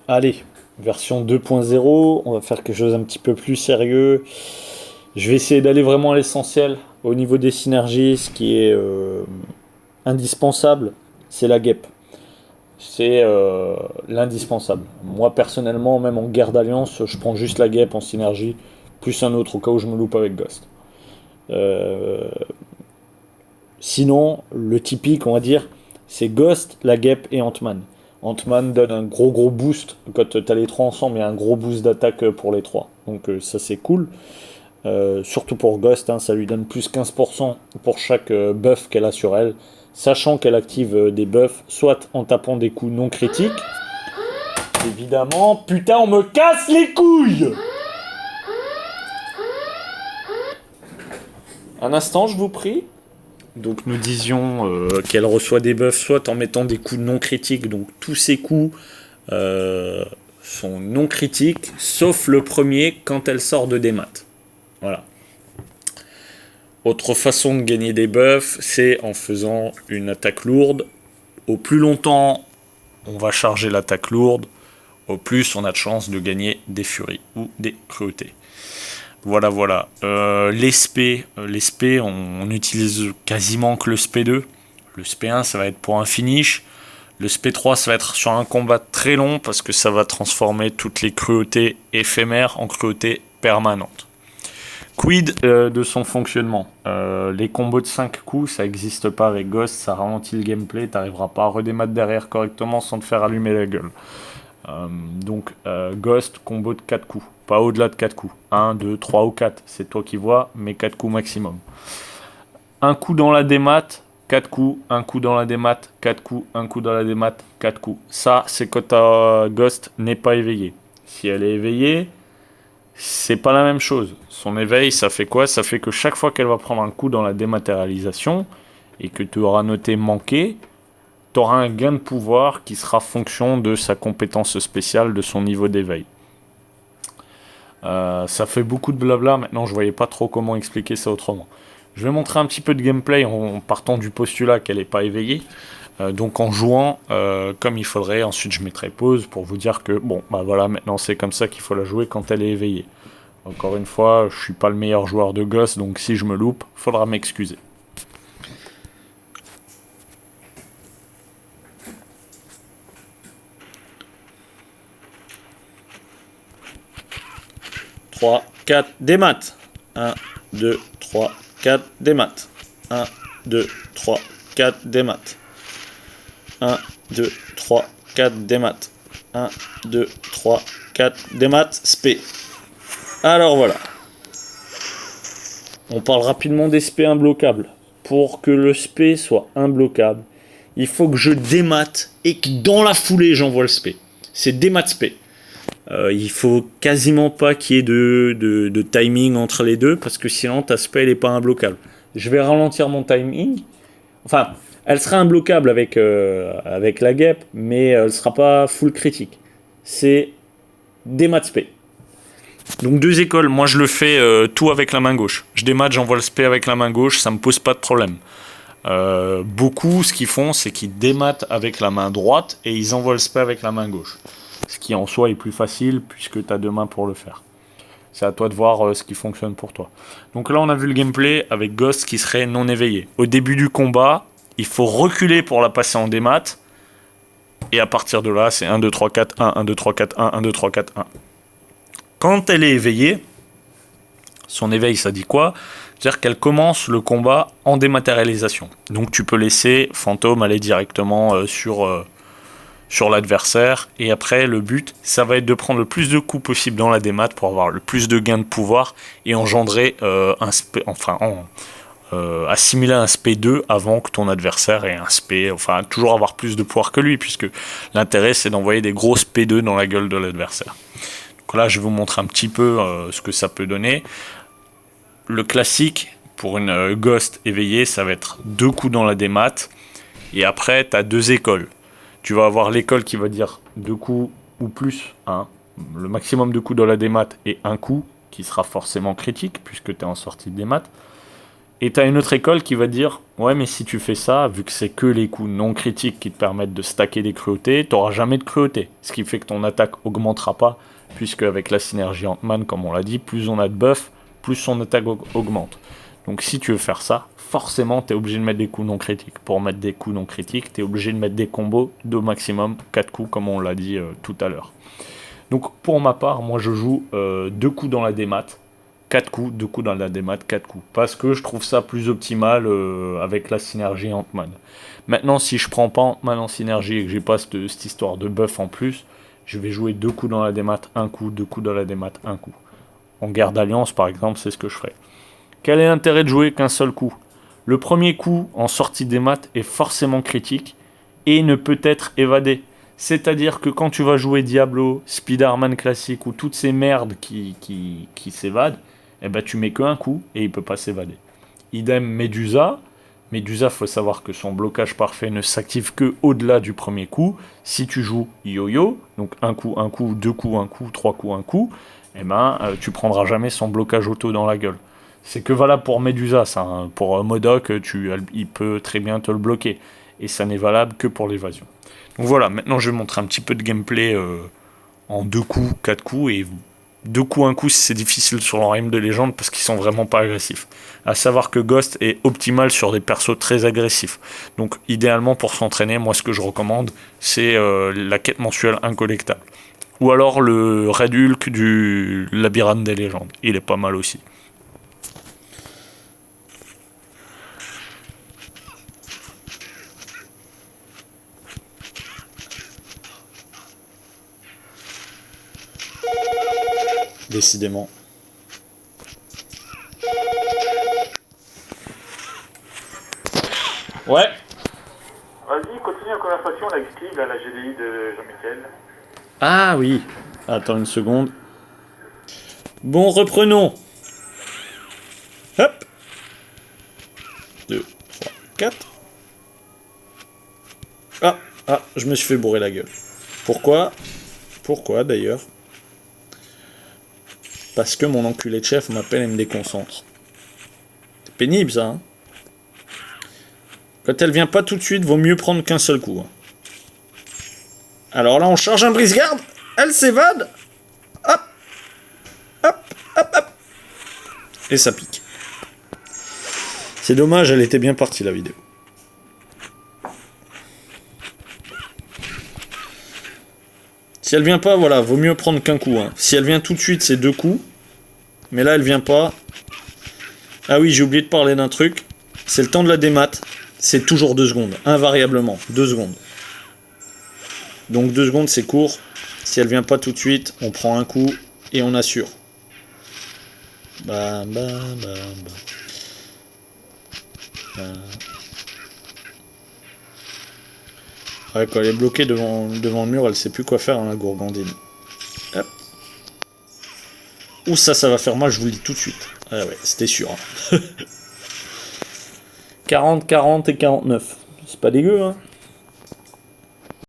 Allez, version 2.0, on va faire quelque chose un petit peu plus sérieux. Je vais essayer d'aller vraiment à l'essentiel. Au niveau des synergies, ce qui est indispensable, c'est la guêpe. C'est l'indispensable. Moi personnellement, même en guerre d'alliance, je prends juste la guêpe en synergie, plus un autre au cas où je me loupe avec Ghost. Euh, Sinon, le typique, on va dire, c'est Ghost, la guêpe et Ant-Man. Ant-Man donne un gros boost. Quand tu as les trois ensemble, il y a un gros boost d'attaque pour les trois. Donc ça c'est cool. Surtout pour Ghost, hein, ça lui donne plus 15% pour chaque buff qu'elle a sur elle. Sachant qu'elle active des buffs, soit en tapant des coups non critiques. Évidemment, putain, on me casse les couilles. Un instant, je vous prie. Donc nous disions qu'elle reçoit des buffs soit en mettant des coups non critiques, donc tous ses coups sont non critiques, sauf le premier quand elle sort de démat. Voilà. Autre façon de gagner des buffs, c'est en faisant une attaque lourde. Au plus longtemps on va charger l'attaque lourde, au plus on a de chance de gagner des furies ou des cruautés. Voilà. Les spé, on utilise quasiment que le SP2. Le SP1, ça va être pour un finish. Le SP3, ça va être sur un combat très long parce que ça va transformer toutes les cruautés éphémères en cruautés permanentes. Quid de son fonctionnement? Les combos de 5 coups, ça n'existe pas avec Ghost, ça ralentit le gameplay, t'arriveras pas à redémattre derrière correctement sans te faire allumer la gueule. Donc Ghost, combo de 4 coups, pas au-delà de 4 coups. 1, 2, 3 ou 4, c'est toi qui vois, mais 4 coups maximum. Un coup dans la démat, 4 coups, un coup dans la démat, 4 coups, un coup dans la démat, 4 coups. Ça, c'est quand ta Ghost n'est pas éveillée. Si elle est éveillée, c'est pas la même chose. Son éveil, ça fait quoi? Ça fait que chaque fois qu'elle va prendre un coup dans la dématérialisation et que tu auras noté manqué, tu auras un gain de pouvoir qui sera fonction de sa compétence spéciale, de son niveau d'éveil. Ça fait beaucoup de blabla, maintenant je voyais pas trop comment expliquer ça autrement. Je vais montrer un petit peu de gameplay en partant du postulat qu'elle n'est pas éveillée. Donc en jouant comme il faudrait, ensuite je mettrai pause pour vous dire que bon, bah voilà, maintenant c'est comme ça qu'il faut la jouer quand elle est éveillée. Encore une fois, je suis pas le meilleur joueur de Ghost, donc si je me loupe, faudra m'excuser. 3, 4, des maths. 1, 2, 3, 4, des maths. 1, 2, 3, 4, des maths. 1, 2, 3, 4, des maths. 1, 2, 3, 4, des maths, spé. Alors voilà. On parle rapidement des spé imbloquables. Pour que le spé soit imbloquable, il faut que je démate et que dans la foulée j'envoie le spé. C'est démat spé. Il faut quasiment pas qu'il y ait de timing entre les deux parce que sinon ta spell n'est pas imbloquable. Je vais ralentir mon timing. Enfin, elle sera imbloquable avec la guêpe, mais elle sera pas full critique. C'est démat spé. Donc deux écoles, moi je le fais tout avec la main gauche. Je démat, j'envoie le spé avec la main gauche, ça me pose pas de problème. Beaucoup, ce qu'ils font, c'est qu'ils dématent avec la main droite et ils envoient le spé avec la main gauche. Ce qui en soi est plus facile puisque tu as deux mains pour le faire. C'est à toi de voir ce qui fonctionne pour toi. Donc là on a vu le gameplay avec Ghost qui serait non éveillé. Au début du combat, il faut reculer pour la passer en démat. Et à partir de là, c'est 1, 2, 3, 4, 1, 1, 2, 3, 4, 1, 1, 2, 3, 4, 1. Quand elle est éveillée, son éveil ça dit quoi? C'est-à-dire qu'elle commence le combat en dématérialisation. Donc tu peux laisser Fantôme aller directement sur l'adversaire, et après le but ça va être de prendre le plus de coups possible dans la démat pour avoir le plus de gains de pouvoir et engendrer assimiler un SP2 avant que ton adversaire ait un SP, enfin toujours avoir plus de pouvoir que lui, puisque l'intérêt c'est d'envoyer des grosses P2 dans la gueule de l'adversaire. Donc là je vais vous montrer un petit peu ce que ça peut donner. Le classique pour une Ghost éveillée, ça va être 2 coups dans la démat, et après tu as 2 écoles. Tu vas avoir l'école qui va dire 2 coups ou plus, hein. Le maximum de coups dans la démat et 1 coup, qui sera forcément critique, puisque tu es en sortie de démat. Et t'as une autre école qui va te dire, ouais, mais si tu fais ça, vu que c'est que les coups non critiques qui te permettent de stacker des cruautés, t'auras jamais de cruauté. Ce qui fait que ton attaque augmentera pas, puisque avec la synergie Ant-Man, comme on l'a dit, plus on a de buff, plus son attaque augmente. Donc si tu veux faire ça, forcément t'es obligé de mettre des coups non critiques. Pour mettre des coups non critiques, t'es obligé de mettre des combos d'au maximum 4 coups, comme on l'a dit tout à l'heure. Donc pour ma part, moi je joue 2 coups dans la démat, 4 coups, 2 coups dans la démat, 4 coups. Parce que je trouve ça plus optimal avec la synergie Ant-Man. Maintenant, si je prends pas Ant-Man en synergie et que j'ai pas cette histoire de buff en plus, je vais jouer 2 coups dans la démat, 1 coup, 2 coups dans la démat, 1 coup. En guerre d'alliance, par exemple, c'est ce que je ferai. Quel est l'intérêt de jouer qu'un seul coup? Le premier coup en sortie démat est forcément critique et ne peut être évadé. C'est-à-dire que quand tu vas jouer Diablo, Spider-Man classique ou toutes ces merdes qui s'évadent, eh ben tu mets qu'un coup et il peut pas s'évader. Idem Medusa. Medusa, faut savoir que son blocage parfait ne s'active que au-delà du premier coup. Si tu joues Yo-Yo, donc un coup, 2 coups, 1 coup, 3 coups, 1 coup, eh ben tu prendras jamais son blocage auto dans la gueule. C'est que valable pour Medusa, ça. Hein. Pour MODOK, il peut très bien te le bloquer. Et ça n'est valable que pour l'évasion. Donc voilà, maintenant je vais montrer un petit peu de gameplay en 2 coups, 4 coups, et 2 coups, 1 coup si c'est difficile sur l'Empire de légende parce qu'ils sont vraiment pas agressifs. À savoir que Ghost est optimal sur des persos très agressifs. Donc idéalement pour s'entraîner, moi ce que je recommande, c'est la quête mensuelle incollectable. Ou alors le Red Hulk du Labyrinthe des légendes, il est pas mal aussi. Décidément. Ouais. Vas-y, continue la conversation avec Steve, à la GDI de Jean-Michel. Ah oui. Attends une seconde. Bon, reprenons. Hop. 2, 3, 4. Ah, je me suis fait bourrer la gueule. Pourquoi d'ailleurs? Parce que mon enculé de chef m'appelle et me déconcentre. C'est pénible ça, hein. Quand elle vient pas tout de suite, vaut mieux prendre qu'un seul coup. Hein. Alors là, on charge un brise-garde, elle s'évade. Hop, hop, hop, hop. Et ça pique. C'est dommage, elle était bien partie la vidéo. Si elle vient pas, voilà, vaut mieux prendre qu'un coup. Hein. Si elle vient tout de suite, c'est 2 coups. Mais là, elle vient pas. Ah oui, j'ai oublié de parler d'un truc. C'est le temps de la démat. C'est toujours 2 secondes. Invariablement. 2 secondes. Donc 2 secondes, c'est court. Si elle vient pas tout de suite, on prend un coup et on assure. Bam, bam, bam, bam. Ouais, quand elle est bloquée devant le mur, elle sait plus quoi faire, hein, la gourgandine. Hop. Ouh, ça va faire mal, je vous le dis tout de suite. Ah ouais, c'était sûr. Hein. 40, 40 et 49. C'est pas dégueu, hein.